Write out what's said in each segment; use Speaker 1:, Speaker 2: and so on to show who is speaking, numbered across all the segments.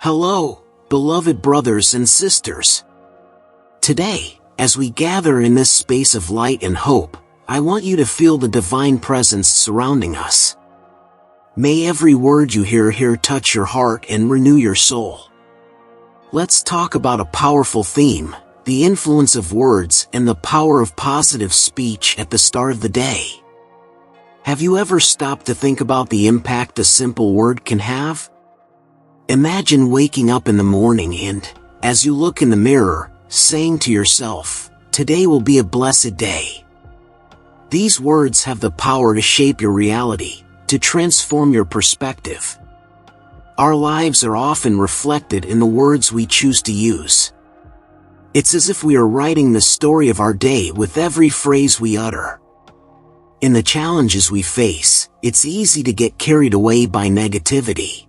Speaker 1: Hello, beloved brothers and sisters. Today, as we gather in this space of light and hope, I want you to feel the divine presence surrounding us. May every word you hear here touch your heart and renew your soul. Let's talk about a powerful theme, the influence of words and the power of positive speech at the start of the day. Have you ever stopped to think about the impact a simple word can have? Imagine waking up in the morning and, as you look in the mirror, saying to yourself, "Today will be a blessed day." These words have the power to shape your reality, to transform your perspective. Our lives are often reflected in the words we choose to use. It's as if we are writing the story of our day with every phrase we utter. In the challenges we face, it's easy to get carried away by negativity.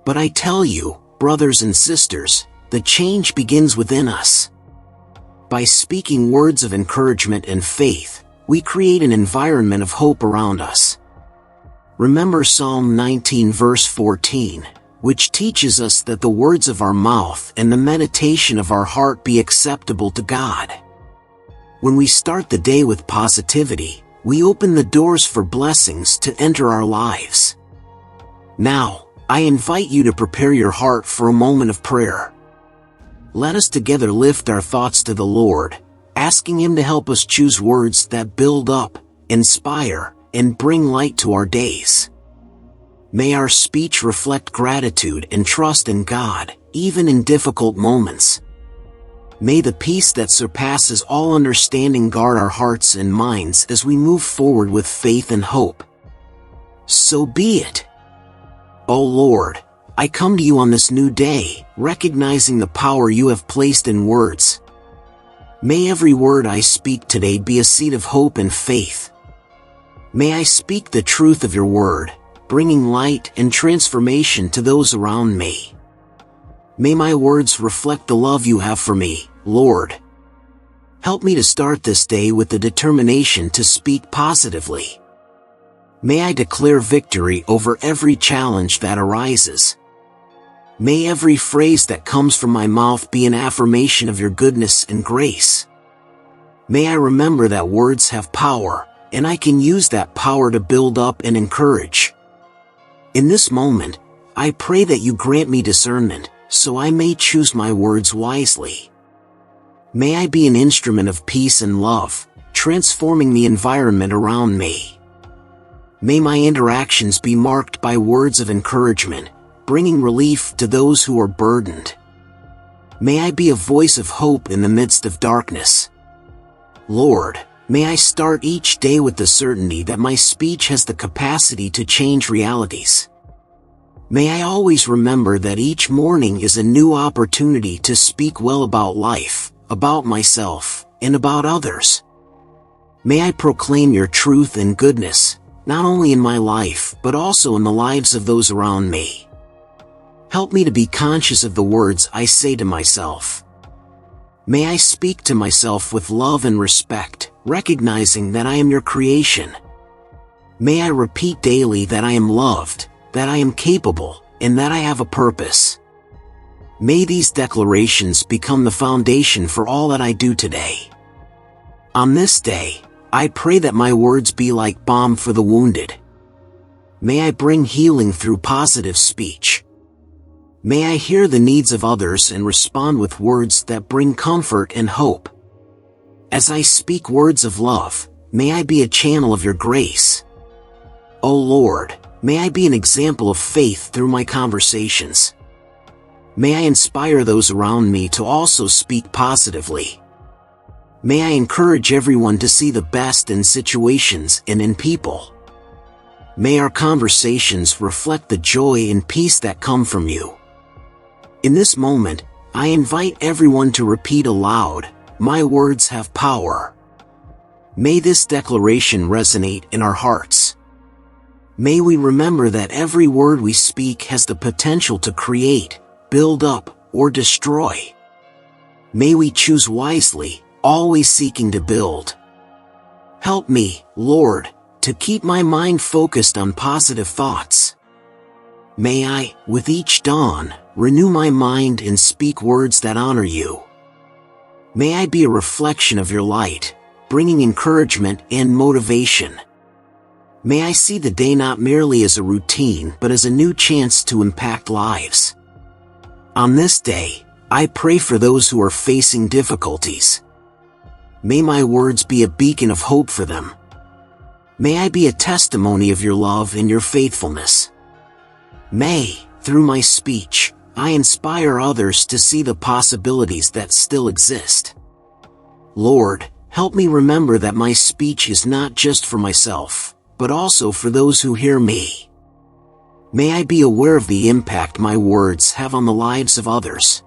Speaker 1: But I tell you, brothers and sisters, the change begins within us. By speaking words of encouragement and faith, we create an environment of hope around us. Remember Psalm 19 verse 14, which teaches us that the words of our mouth and the meditation of our heart be acceptable to God. When we start the day with positivity, we open the doors for blessings to enter our lives. Now, I invite you to prepare your heart for a moment of prayer. Let us together lift our thoughts to the Lord, asking Him to help us choose words that build up, inspire, and bring light to our days. May our speech reflect gratitude and trust in God, even in difficult moments. May the peace that surpasses all understanding guard our hearts and minds as we move forward with faith and hope. So be it. O Lord, I come to you on this new day, recognizing the power you have placed in words. May every word I speak today be a seed of hope and faith. May I speak the truth of your word, bringing light and transformation to those around me. May my words reflect the love you have for me, Lord. Help me to start this day with the determination to speak positively. May I declare victory over every challenge that arises. May every phrase that comes from my mouth be an affirmation of your goodness and grace. May I remember that words have power, and I can use that power to build up and encourage. In this moment, I pray that you grant me discernment, so I may choose my words wisely. May I be an instrument of peace and love, transforming the environment around me. May my interactions be marked by words of encouragement, bringing relief to those who are burdened. May I be a voice of hope in the midst of darkness. Lord, may I start each day with the certainty that my speech has the capacity to change realities. May I always remember that each morning is a new opportunity to speak well about life, about myself, and about others. May I proclaim your truth and goodness, not only in my life but also in the lives of those around me. Help me to be conscious of the words I say to myself. May I speak to myself with love and respect, recognizing that I am your creation. May I repeat daily that I am loved, that I am capable, and that I have a purpose. May these declarations become the foundation for all that I do today. On this day, I pray that my words be like balm for the wounded. May I bring healing through positive speech. May I hear the needs of others and respond with words that bring comfort and hope. As I speak words of love, may I be a channel of your grace. O Lord, may I be an example of faith through my conversations. May I inspire those around me to also speak positively. May I encourage everyone to see the best in situations and in people. May our conversations reflect the joy and peace that come from you. In this moment, I invite everyone to repeat aloud, "My words have power." May this declaration resonate in our hearts. May we remember that every word we speak has the potential to create, build up, or destroy. May we choose wisely, always seeking to build. Help me, Lord, to keep my mind focused on positive thoughts. May I, with each dawn, renew my mind and speak words that honor you. May I be a reflection of your light, bringing encouragement and motivation. May I see the day not merely as a routine but as a new chance to impact lives. On this day, I pray for those who are facing difficulties. May my words be a beacon of hope for them. May I be a testimony of your love and your faithfulness. May, through my speech, I inspire others to see the possibilities that still exist. Lord, help me remember that my speech is not just for myself, but also for those who hear me. May I be aware of the impact my words have on the lives of others.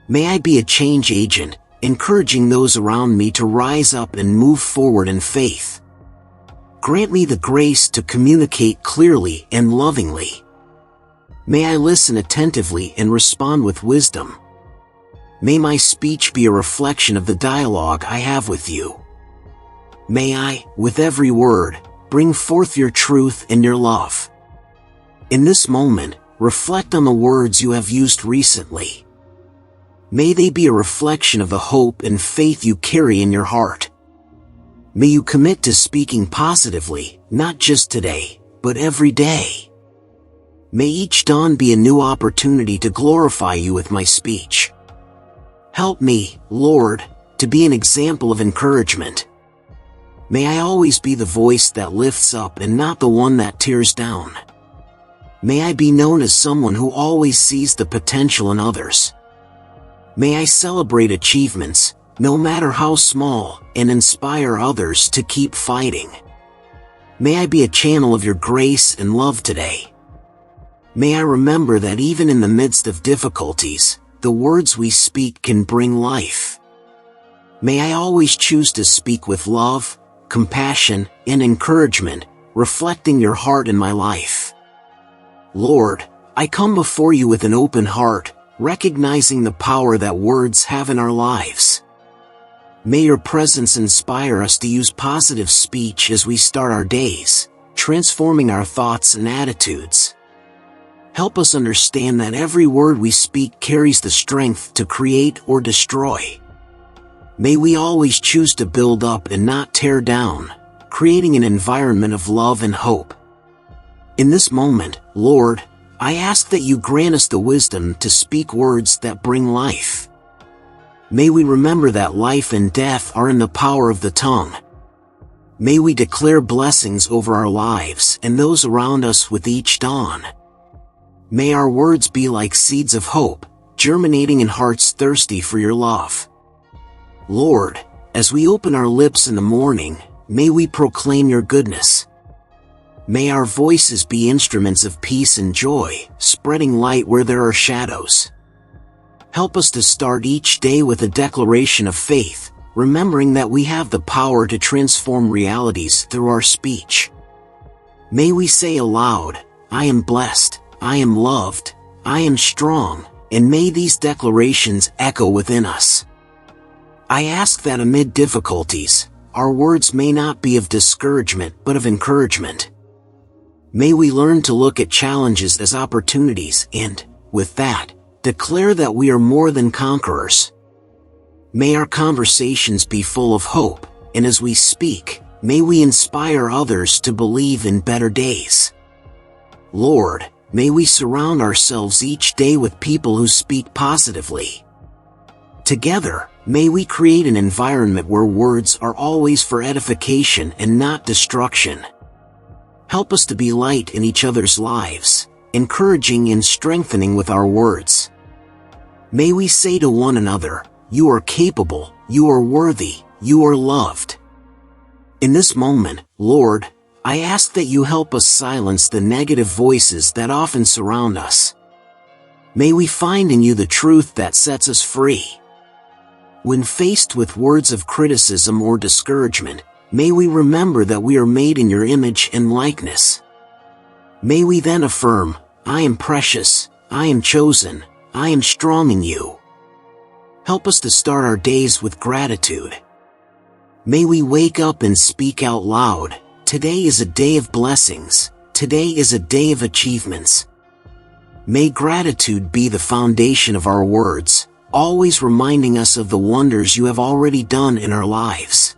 Speaker 1: May I be a change agent, encouraging those around me to rise up and move forward in faith. Grant me the grace to communicate clearly and lovingly. May I listen attentively and respond with wisdom. May my speech be a reflection of the dialogue I have with you. May I, with every word, bring forth your truth and your love. In this moment, reflect on the words you have used recently. May they be a reflection of the hope and faith you carry in your heart. May you commit to speaking positively, not just today, but every day. May each dawn be a new opportunity to glorify you with my speech. Help me, Lord, to be an example of encouragement. May I always be the voice that lifts up and not the one that tears down. May I be known as someone who always sees the potential in others. May I celebrate achievements, no matter how small, and inspire others to keep fighting. May I be a channel of your grace and love today. May I remember that even in the midst of difficulties, the words we speak can bring life. May I always choose to speak with love, compassion, and encouragement, reflecting your heart in my life. Lord, I come before you with an open heart, recognizing the power that words have in our lives. May your presence inspire us to use positive speech as we start our days, transforming our thoughts and attitudes. Help us understand that every word we speak carries the strength to create or destroy. May we always choose to build up and not tear down, creating an environment of love and hope. In this moment, Lord, I ask that you grant us the wisdom to speak words that bring life. May we remember that life and death are in the power of the tongue. May we declare blessings over our lives and those around us with each dawn. May our words be like seeds of hope, germinating in hearts thirsty for your love. Lord, as we open our lips in the morning, may we proclaim your goodness. May our voices be instruments of peace and joy, spreading light where there are shadows. Help us to start each day with a declaration of faith, remembering that we have the power to transform realities through our speech. May we say aloud, I am blessed, I am loved, I am strong, and may these declarations echo within us. I ask that amid difficulties, our words may not be of discouragement but of encouragement. May we learn to look at challenges as opportunities and, with that, declare that we are more than conquerors. May our conversations be full of hope, and as we speak, may we inspire others to believe in better days. Lord, may we surround ourselves each day with people who speak positively. Together, may we create an environment where words are always for edification and not destruction. Help us to be light in each other's lives, encouraging and strengthening with our words. May we say to one another, you are capable, you are worthy, you are loved. In this moment, Lord, I ask that you help us silence the negative voices that often surround us. May we find in you the truth that sets us free. When faced with words of criticism or discouragement, may we remember that we are made in your image and likeness. May we then affirm, I am precious, I am chosen, I am strong in you. Help us to start our days with gratitude. May we wake up and speak out loud, today is a day of blessings, today is a day of achievements. May gratitude be the foundation of our words, always reminding us of the wonders you have already done in our lives.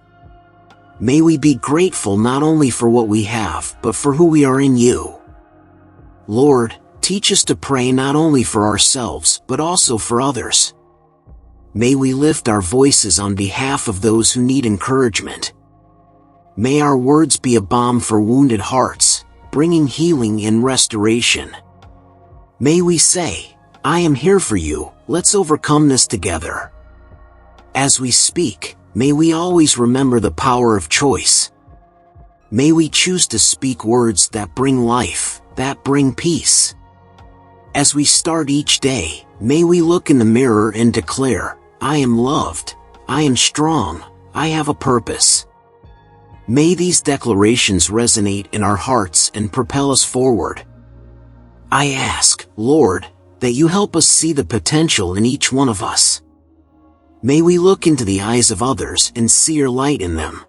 Speaker 1: May we be grateful not only for what we have, but for who we are in you. Lord, teach us to pray not only for ourselves, but also for others. May we lift our voices on behalf of those who need encouragement. May our words be a balm for wounded hearts, bringing healing and restoration. May we say, I am here for you, let's overcome this together. As we speak, may we always remember the power of choice. May we choose to speak words that bring life, that bring peace. As we start each day, may we look in the mirror and declare, I am loved, I am strong, I have a purpose. May these declarations resonate in our hearts and propel us forward. I ask, Lord, that you help us see the potential in each one of us. May we look into the eyes of others and see your light in them.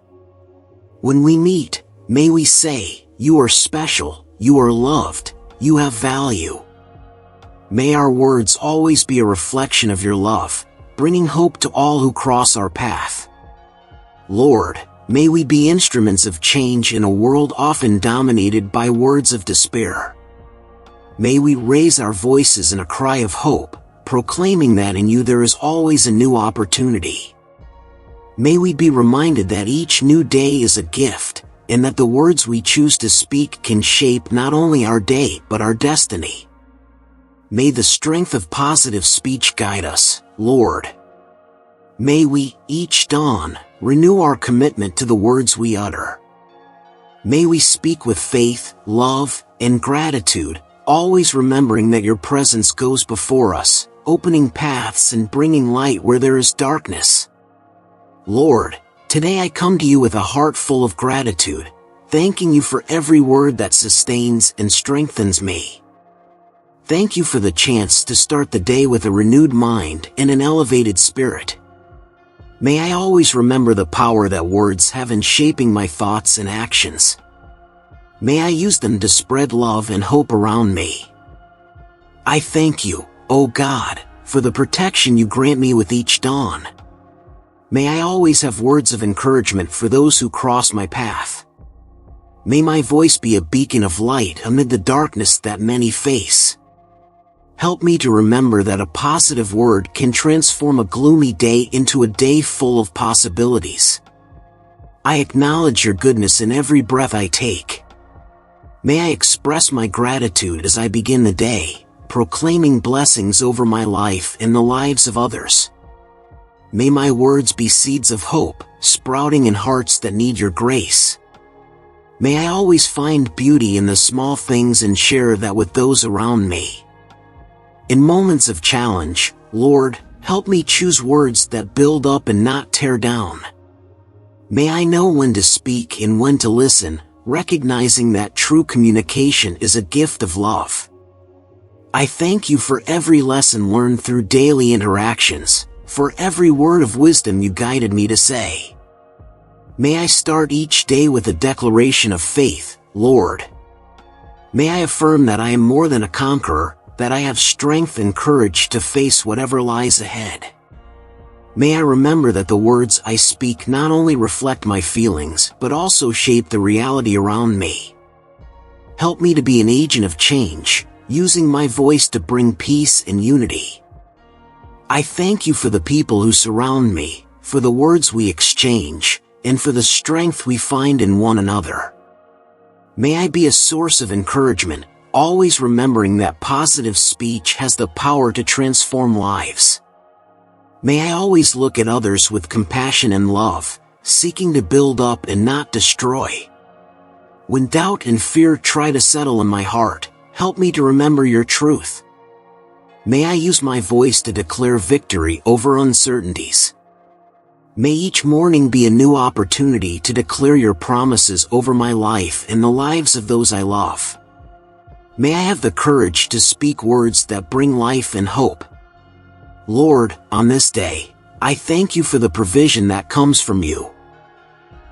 Speaker 1: When we meet, may we say, you are special, you are loved, you have value. May our words always be a reflection of your love, bringing hope to all who cross our path. Lord, may we be instruments of change in a world often dominated by words of despair. May we raise our voices in a cry of hope, proclaiming that in you there is always a new opportunity. May we be reminded that each new day is a gift, and that the words we choose to speak can shape not only our day but our destiny. May the strength of positive speech guide us, Lord. May we, each dawn, renew our commitment to the words we utter. May we speak with faith, love, and gratitude, always remembering that your presence goes before us, opening paths and bringing light where there is darkness. Lord, today I come to you with a heart full of gratitude, thanking you for every word that sustains and strengthens me. Thank you for the chance to start the day with a renewed mind and an elevated spirit. May I always remember the power that words have in shaping my thoughts and actions. May I use them to spread love and hope around me. I thank you, O God, for the protection you grant me with each dawn. May I always have words of encouragement for those who cross my path. May my voice be a beacon of light amid the darkness that many face. Help me to remember that a positive word can transform a gloomy day into a day full of possibilities. I acknowledge your goodness in every breath I take. May I express my gratitude as I begin the day, proclaiming blessings over my life and the lives of others. May my words be seeds of hope, sprouting in hearts that need your grace. May I always find beauty in the small things and share that with those around me. In moments of challenge, Lord, help me choose words that build up and not tear down. May I know when to speak and when to listen, recognizing that true communication is a gift of love. I thank you for every lesson learned through daily interactions, for every word of wisdom you guided me to say. May I start each day with a declaration of faith, Lord. May I affirm that I am more than a conqueror, that I have strength and courage to face whatever lies ahead. May I remember that the words I speak not only reflect my feelings, but also shape the reality around me. Help me to be an agent of change, using my voice to bring peace and unity. I thank you for the people who surround me, for the words we exchange, and for the strength we find in one another. May I be a source of encouragement, always remembering that positive speech has the power to transform lives. May I always look at others with compassion and love, seeking to build up and not destroy. When doubt and fear try to settle in my heart, help me to remember your truth. May I use my voice to declare victory over uncertainties. May each morning be a new opportunity to declare your promises over my life and the lives of those I love. May I have the courage to speak words that bring life and hope. Lord, on this day, I thank you for the provision that comes from you.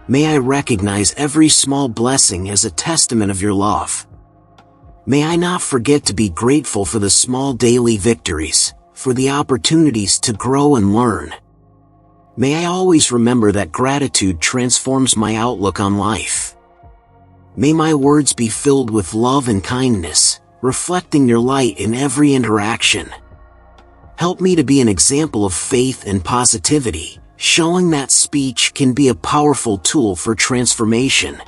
Speaker 1: May I recognize every small blessing as a testament of your love. May I not forget to be grateful for the small daily victories, for the opportunities to grow and learn. May I always remember that gratitude transforms my outlook on life. May my words be filled with love and kindness, reflecting your light in every interaction. Help me to be an example of faith and positivity, showing that speech can be a powerful tool for transformation.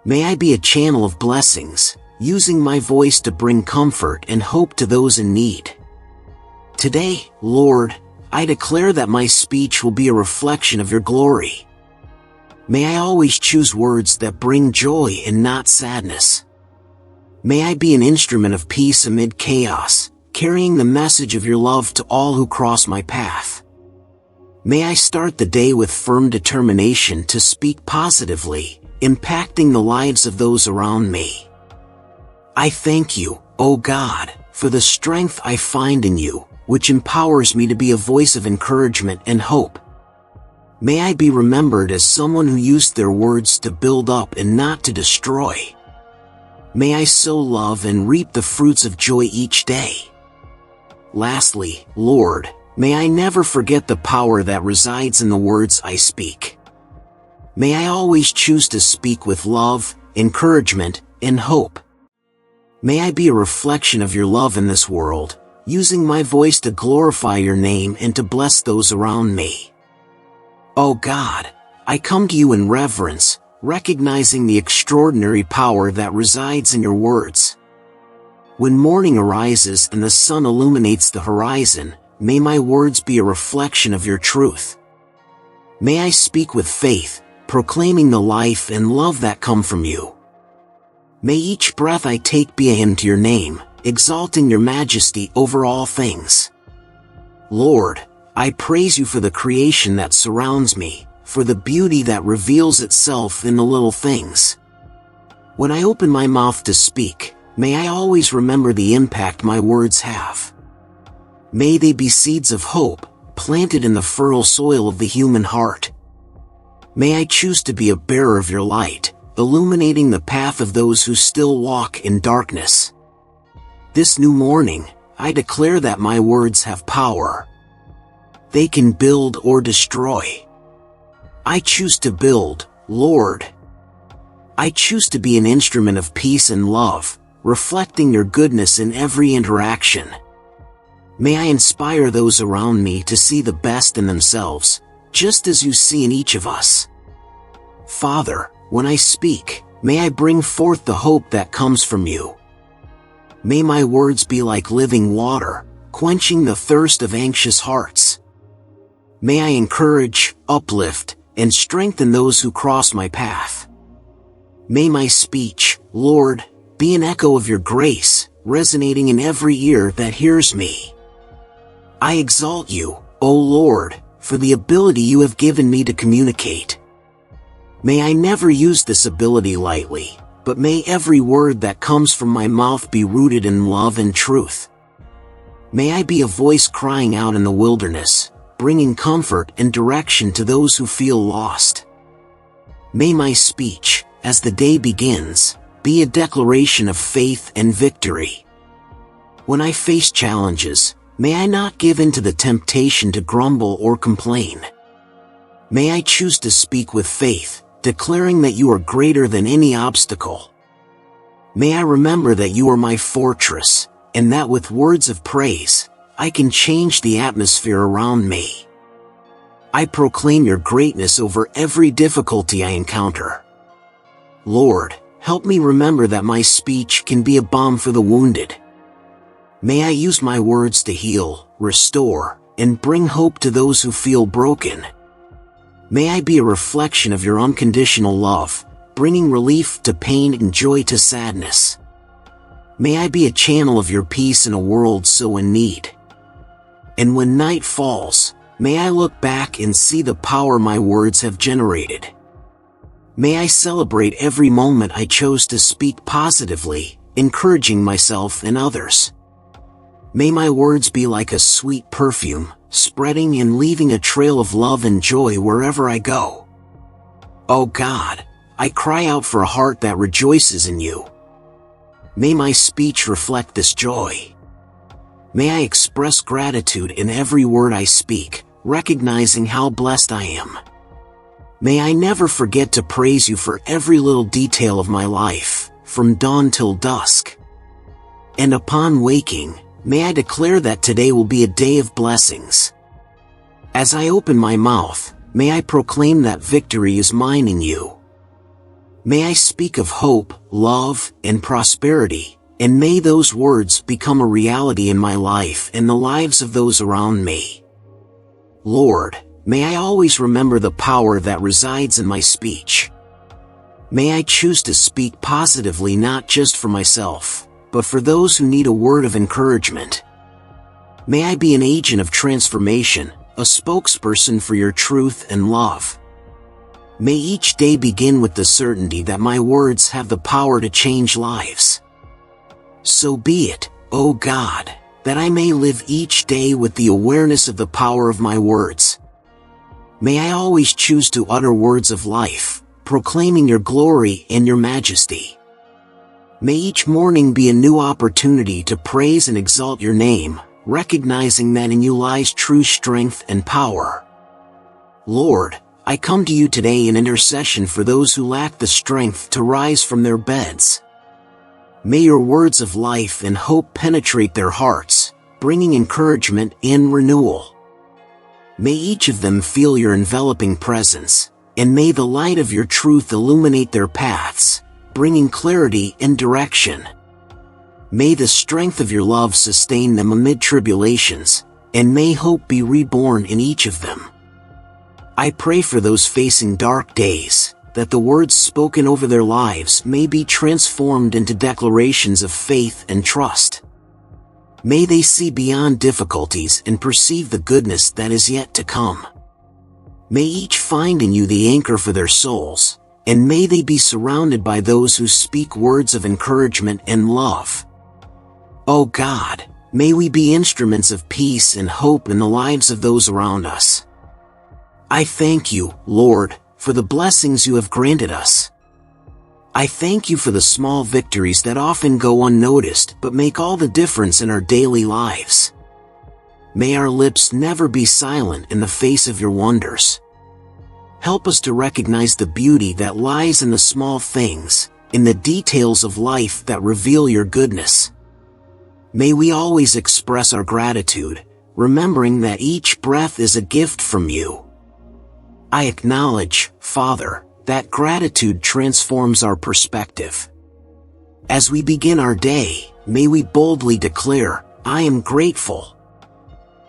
Speaker 1: May I be a channel of blessings, using my voice to bring comfort and hope to those in need. Today, Lord, I declare that my speech will be a reflection of your glory. May I always choose words that bring joy and not sadness. May I be an instrument of peace amid chaos, carrying the message of your love to all who cross my path. May I start the day with firm determination to speak positively, impacting the lives of those around me. I thank you, O God, for the strength I find in you, which empowers me to be a voice of encouragement and hope. May I be remembered as someone who used their words to build up and not to destroy. May I sow love and reap the fruits of joy each day. Lastly, Lord, may I never forget the power that resides in the words I speak. May I always choose to speak with love, encouragement, and hope. May I be a reflection of your love in this world, using my voice to glorify your name and to bless those around me. Oh God, I come to you in reverence, recognizing the extraordinary power that resides in your words. When morning arises and the sun illuminates the horizon, may my words be a reflection of your truth. May I speak with faith, proclaiming the life and love that come from you. May each breath I take be a hymn to your name, exalting your majesty over all things. Lord, I praise you for the creation that surrounds me, for the beauty that reveals itself in the little things. When I open my mouth to speak, may I always remember the impact my words have. May they be seeds of hope, planted in the fertile soil of the human heart. May I choose to be a bearer of your light, illuminating the path of those who still walk in darkness. This new morning, I declare that my words have power. They can build or destroy. I choose to build, Lord. I choose to be an instrument of peace and love, reflecting your goodness in every interaction. May I inspire those around me to see the best in themselves, just as you see in each of us. Father, when I speak, may I bring forth the hope that comes from you. May my words be like living water, quenching the thirst of anxious hearts. May I encourage, uplift, and strengthen those who cross my path. May my speech, Lord, be an echo of your grace, resonating in every ear that hears me. I exalt you, O Lord, for the ability you have given me to communicate. May I never use this ability lightly, but may every word that comes from my mouth be rooted in love and truth. May I be a voice crying out in the wilderness, bringing comfort and direction to those who feel lost. May my speech, as the day begins, be a declaration of faith and victory. When I face challenges, may I not give in to the temptation to grumble or complain. May I choose to speak with faith, declaring that you are greater than any obstacle. May I remember that you are my fortress, and that with words of praise, I can change the atmosphere around me. I proclaim your greatness over every difficulty I encounter. Lord, help me remember that my speech can be a balm for the wounded. May I use my words to heal, restore, and bring hope to those who feel broken. May I be a reflection of your unconditional love, bringing relief to pain and joy to sadness. May I be a channel of your peace in a world so in need. And when night falls, may I look back and see the power my words have generated. May I celebrate every moment I chose to speak positively, encouraging myself and others. May my words be like a sweet perfume, spreading and leaving a trail of love and joy wherever I go. Oh God, I cry out for a heart that rejoices in you. May my speech reflect this joy. May I express gratitude in every word I speak, recognizing how blessed I am. May I never forget to praise you for every little detail of my life, from dawn till dusk. And upon waking, may I declare that today will be a day of blessings. As I open my mouth, may I proclaim that victory is mine in you. May I speak of hope, love, and prosperity, and may those words become a reality in my life and the lives of those around me. Lord, may I always remember the power that resides in my speech. May I choose to speak positively not just for myself, but for those who need a word of encouragement. May I be an agent of transformation, a spokesperson for your truth and love. May each day begin with the certainty that my words have the power to change lives. So be it, O God, that I may live each day with the awareness of the power of my words. May I always choose to utter words of life, proclaiming your glory and your majesty. May each morning be a new opportunity to praise and exalt your name, recognizing that in you lies true strength and power. Lord, I come to you today in intercession for those who lack the strength to rise from their beds. May your words of life and hope penetrate their hearts, bringing encouragement and renewal. May each of them feel your enveloping presence, and may the light of your truth illuminate their paths, bringing clarity and direction. May the strength of your love sustain them amid tribulations, and may hope be reborn in each of them. I pray for those facing dark days, that the words spoken over their lives may be transformed into declarations of faith and trust. May they see beyond difficulties and perceive the goodness that is yet to come. May each find in you the anchor for their souls, and may they be surrounded by those who speak words of encouragement and love. O God, may we be instruments of peace and hope in the lives of those around us. I thank you, Lord, for the blessings you have granted us. I thank you for the small victories that often go unnoticed but make all the difference in our daily lives. May our lips never be silent in the face of your wonders. Help us to recognize the beauty that lies in the small things, in the details of life that reveal your goodness. May we always express our gratitude, remembering that each breath is a gift from you. I acknowledge, Father, that gratitude transforms our perspective. As we begin our day, may we boldly declare, I am grateful.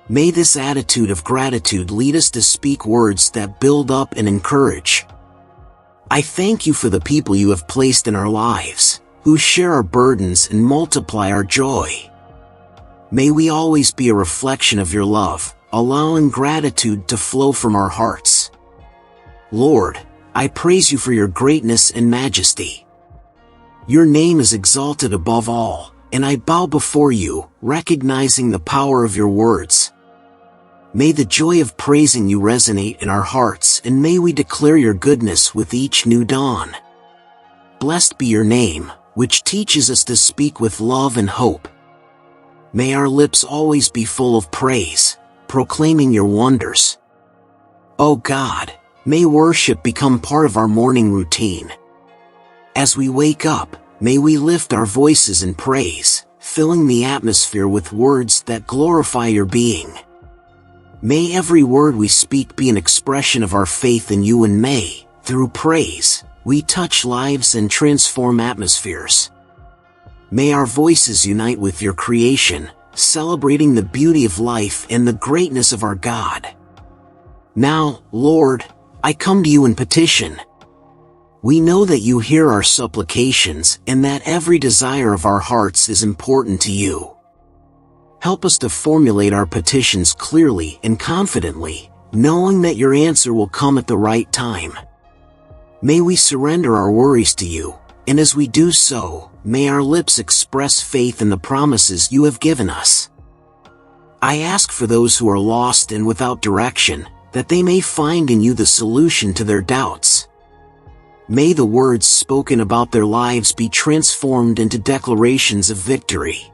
Speaker 1: May this attitude of gratitude lead us to speak words that build up and encourage. I thank you for the people you have placed in our lives, who share our burdens and multiply our joy. May we always be a reflection of your love, allowing gratitude to flow from our hearts. Lord, I praise you for your greatness and majesty. Your name is exalted above all, and I bow before you, recognizing the power of your words. May the joy of praising you resonate in our hearts, and may we declare your goodness with each new dawn. Blessed be your name, which teaches us to speak with love and hope. May our lips always be full of praise, proclaiming your wonders. O God, may worship become part of our morning routine. As we wake up, may we lift our voices in praise, filling the atmosphere with words that glorify your being. May every word we speak be an expression of our faith in you, and may, through praise, we touch lives and transform atmospheres. May our voices unite with your creation, celebrating the beauty of life and the greatness of our God. Now, Lord, I come to you in petition. We know that you hear our supplications and that every desire of our hearts is important to you. Help us to formulate our petitions clearly and confidently, knowing that your answer will come at the right time. May we surrender our worries to you, and as we do so, may our lips express faith in the promises you have given us. I ask for those who are lost and without direction, that they may find in you the solution to their doubts. May the words spoken about their lives be transformed into declarations of victory.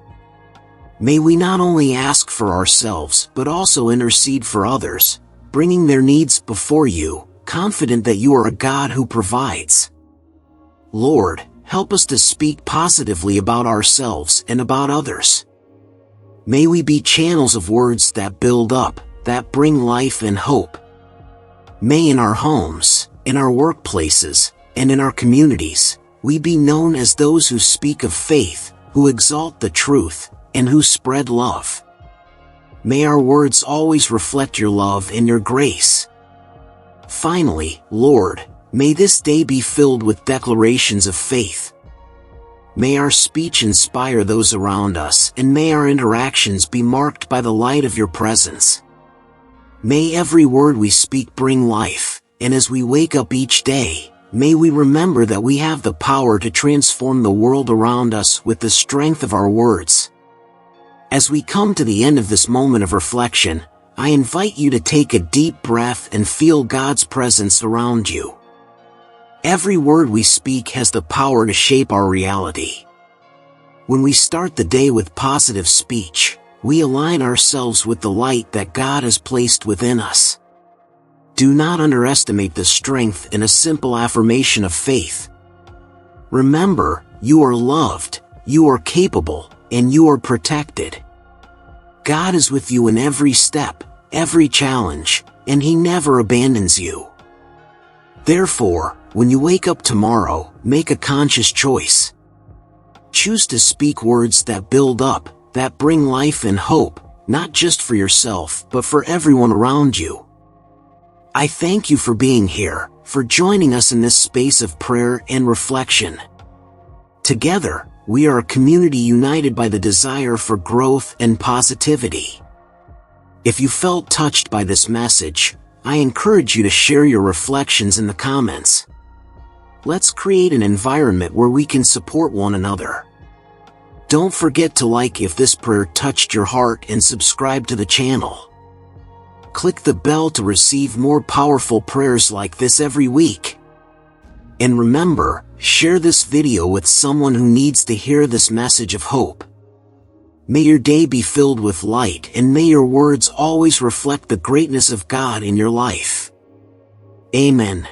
Speaker 1: May we not only ask for ourselves but also intercede for others, bringing their needs before you, confident that you are a God who provides. Lord, help us to speak positively about ourselves and about others. May we be channels of words that build up, that bring life and hope. May in our homes, in our workplaces, and in our communities, we be known as those who speak of faith, who exalt the truth, and who spread love. May our words always reflect your love and your grace. Finally, Lord, may this day be filled with declarations of faith. May our speech inspire those around us, and may our interactions be marked by the light of your presence. May every word we speak bring life, and as we wake up each day, may we remember that we have the power to transform the world around us with the strength of our words. As we come to the end of this moment of reflection, I invite you to take a deep breath and feel God's presence around you. Every word we speak has the power to shape our reality. When we start the day with positive speech, we align ourselves with the light that God has placed within us. Do not underestimate the strength in a simple affirmation of faith. Remember, you are loved, you are capable, and you are protected. God is with you in every step, every challenge, and He never abandons you. Therefore, when you wake up tomorrow, make a conscious choice. Choose to speak words that build up, that bring life and hope, not just for yourself, but for everyone around you. I thank you for being here, for joining us in this space of prayer and reflection. Together, we are a community united by the desire for growth and positivity. If you felt touched by this message, I encourage you to share your reflections in the comments. Let's create an environment where we can support one another. Don't forget to like if this prayer touched your heart and subscribe to the channel. Click the bell to receive more powerful prayers like this every week. And remember, share this video with someone who needs to hear this message of hope. May your day be filled with light, and may your words always reflect the greatness of God in your life. Amen.